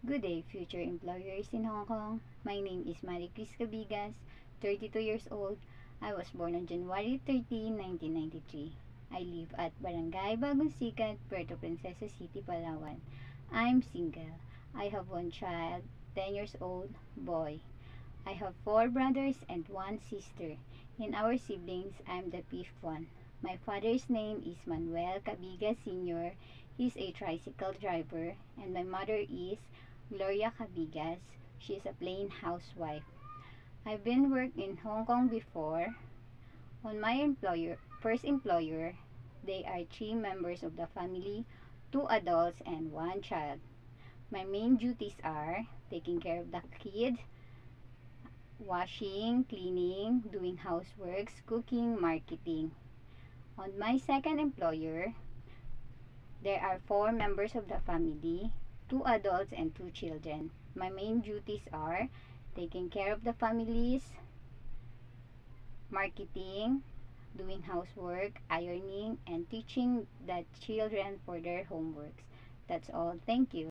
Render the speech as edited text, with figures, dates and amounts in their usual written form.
Good day, future employers in Hong Kong. My name is Maricris Cabigas, 32 years old. I was born on January 13, 1993. I live at Barangay Bagong Sikat, Puerto Princesa City, Palawan. I'm single. I have one child, 10 years old, boy. I have 4 brothers and 1 sister. In our siblings, I'm the 5th one. My father's name is Manuel Cabigas Sr. He's a tricycle driver, and my mother is Gloria Cabigas. She's a plain housewife. I've been working in Hong Kong before. On my first employer, they are 3 members of the family, 2 adults and 1 child. My main duties are taking care of the kid, washing, cleaning, doing houseworks, cooking, marketing. On my second employer, there are 4 members of the family, 2 adults and 2 children. My main duties are taking care of the families, marketing, doing housework, ironing, and teaching the children for their homeworks. That's all. Thank you.